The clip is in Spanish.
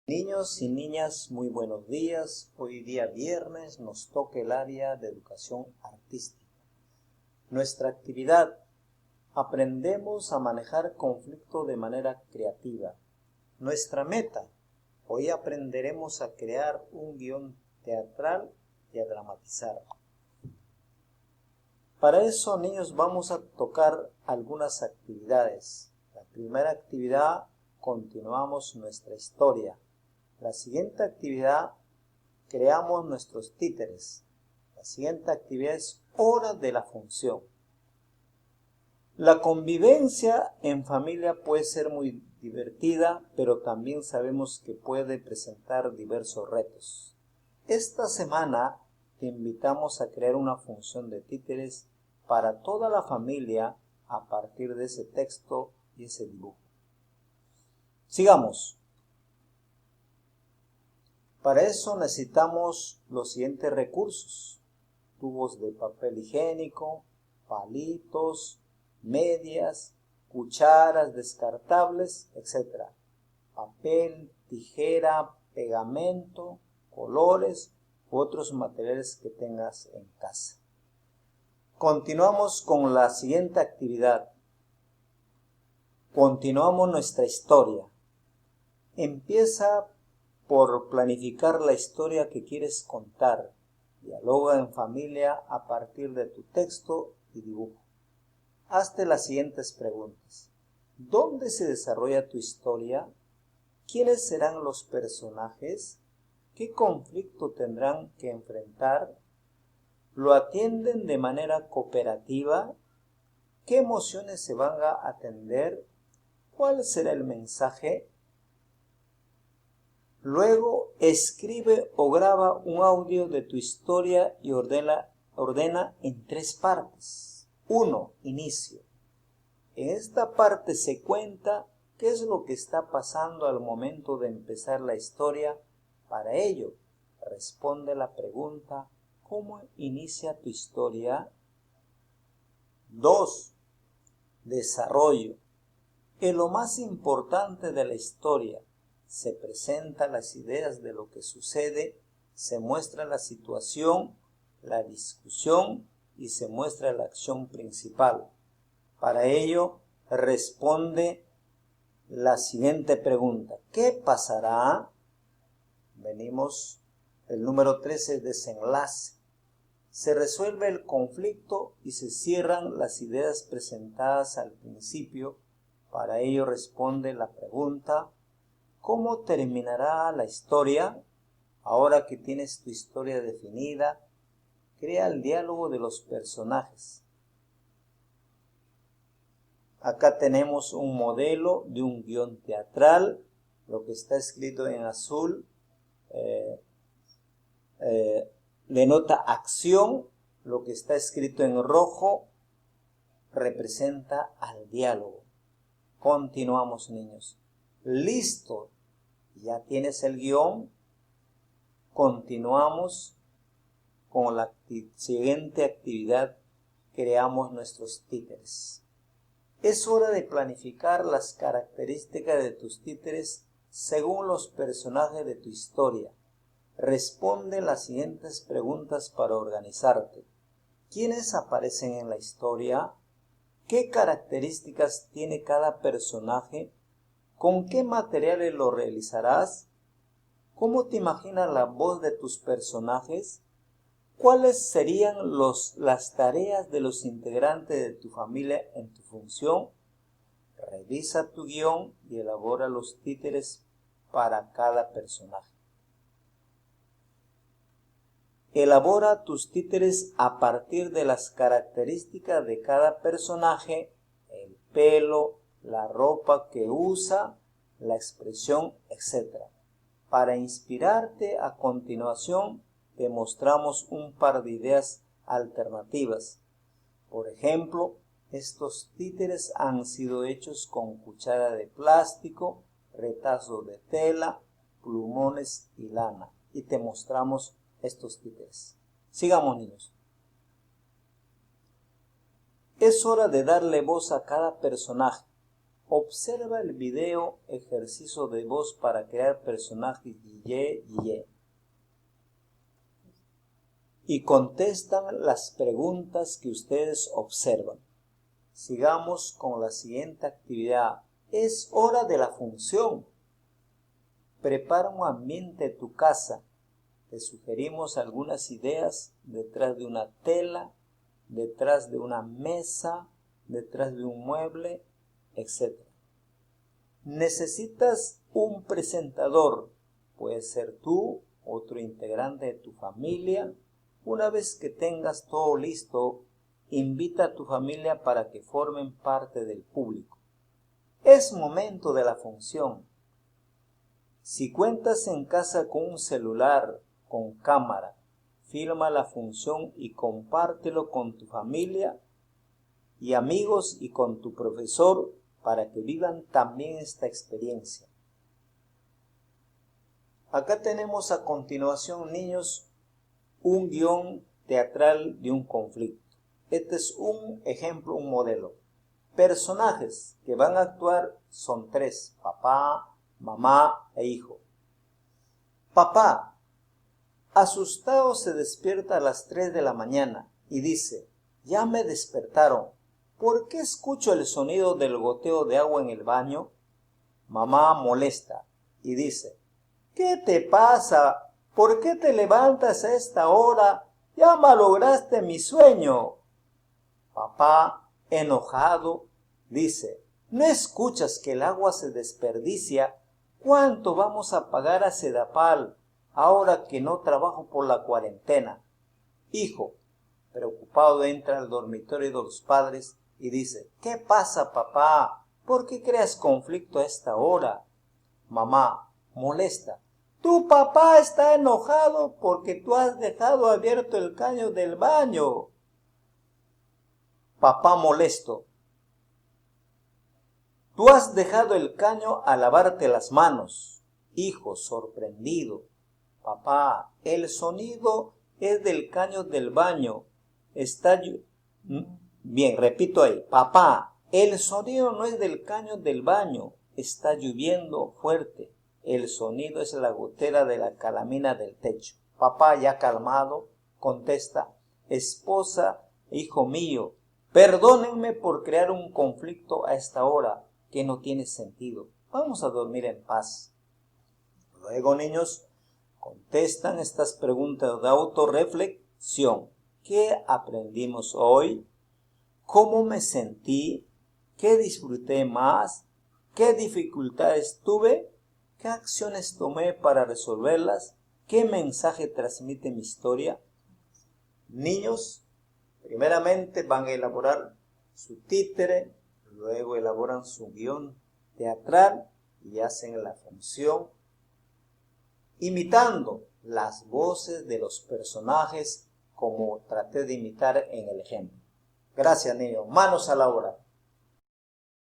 Niños y niñas, muy buenos días. Hoy día viernes nos toca el área de educación artística. Nuestra actividad: aprendemos a manejar conflicto de manera creativa. Nuestra meta: hoy aprenderemos a crear un guión teatral y a dramatizar. Para eso, niños, vamos a tocar algunas actividades. La primera actividad: continuamos nuestra historia. La siguiente actividad: creamos nuestros títeres. La siguiente actividad es hora de la función. La convivencia en familia puede ser muy divertida, pero también sabemos que puede presentar diversos retos. Esta semana te invitamos a crear una función de títeres para toda la familia a partir de ese texto y ese dibujo. Sigamos. Para eso necesitamos los siguientes recursos: tubos de papel higiénico, palitos, medias, cucharas descartables, etc. Papel, tijera, pegamento, colores u otros materiales que tengas en casa. Continuamos con la siguiente actividad. Continuamos nuestra historia. Empieza por planificar la historia que quieres contar. Dialoga en familia a partir de tu texto y dibujo. Hazte las siguientes preguntas: ¿dónde se desarrolla tu historia? ¿Quiénes serán los personajes? ¿Qué conflicto tendrán que enfrentar? ¿Lo atienden de manera cooperativa? ¿Qué emociones se van a atender? ¿Cuál será el mensaje? Luego, escribe o graba un audio de tu historia y ordena en 3 partes. 1. Inicio. En esta parte se cuenta qué es lo que está pasando al momento de empezar la historia. Para ello, responde la pregunta: ¿cómo inicia tu historia? 2. Desarrollo. En lo más importante de la historia, se presentan las ideas de lo que sucede, se muestra la situación, la discusión y se muestra la acción principal. Para ello, responde la siguiente pregunta: ¿qué pasará? Venimos, el número 13, desenlace. Se resuelve el conflicto y se cierran las ideas presentadas al principio. Para ello responde la pregunta: ¿cómo terminará la historia? Ahora que tienes tu historia definida, crea el diálogo de los personajes. Acá tenemos un modelo de un guión teatral. Lo que está escrito en azul denota acción. Lo que está escrito en rojo representa al diálogo. Continuamos, niños. Listo. Ya tienes el guión. Continuamos con la siguiente actividad. Creamos nuestros títeres. Es hora de planificar las características de tus títeres según los personajes de tu historia. Responde las siguientes preguntas para organizarte: ¿quiénes aparecen en la historia? ¿Qué características tiene cada personaje? ¿Con qué materiales lo realizarás? ¿Cómo te imaginas la voz de tus personajes? ¿Cuáles serían las tareas de los integrantes de tu familia en tu función? Revisa tu guión y elabora los títeres para cada personaje. Elabora tus títeres a partir de las características de cada personaje: el pelo, la ropa que usa, la expresión, etc. Para inspirarte, a continuación te mostramos un par de ideas alternativas. Por ejemplo, estos títeres han sido hechos con cuchara de plástico, retazos de tela, plumones y lana. Y te mostramos estos títeres. Sigamos, niños. Es hora de darle voz a cada personaje. Observa el video ejercicio de voz para crear personajes y contestan las preguntas que ustedes observan. Sigamos con la siguiente actividad. Es hora de la función. Prepara un ambiente de tu casa. Te sugerimos algunas ideas detrás de una tela, detrás de una mesa, detrás de un mueble, etc. Necesitas un presentador. Puede ser tú, otro integrante de tu familia. Una vez que tengas todo listo, invita a tu familia para que formen parte del público. Es momento de la función. Si cuentas en casa con un celular, con cámara, filma la función y compártelo con tu familia y amigos y con tu profesor para que vivan también esta experiencia. Acá tenemos a continuación, niños, un guión teatral de un conflicto. Este es un ejemplo, un modelo. Personajes que van a actuar son 3, papá, mamá e hijo. Papá, asustado, se despierta a las 3 de la mañana y dice: ya me despertaron. ¿Por qué escucho el sonido del goteo de agua en el baño? Mamá molesta y dice: ¿qué te pasa? ¿Por qué te levantas a esta hora? Ya malograste mi sueño. Papá, enojado, dice: ¿no escuchas que el agua se desperdicia? ¿Cuánto vamos a pagar a Sedapal ahora que no trabajo por la cuarentena? Hijo, preocupado, entra al dormitorio de los padres y dice: ¿qué pasa, papá? ¿Por qué creas conflicto a esta hora? Mamá, molesta: tu papá está enojado porque tú has dejado abierto el caño del baño. Papá, molesto: tú has dejado el caño a lavarte las manos. Hijo, sorprendido: papá, el sonido es del caño del baño. Bien, repito ahí. Papá, el sonido no es del caño del baño. Está lloviendo fuerte. El sonido es la gotera de la calamina del techo. Papá, ya calmado, contesta: esposa, hijo mío, perdónenme por crear un conflicto a esta hora que no tiene sentido. Vamos a dormir en paz. Luego, niños, contestan estas preguntas de autorreflexión. ¿Qué aprendimos hoy? ¿Cómo me sentí? ¿Qué disfruté más? ¿Qué dificultades tuve? ¿Qué acciones tomé para resolverlas? ¿Qué mensaje transmite mi historia? Niños, primeramente van a elaborar su títere, luego elaboran su guión teatral y hacen la función imitando las voces de los personajes como traté de imitar en el ejemplo. Gracias, niños. Manos a la obra.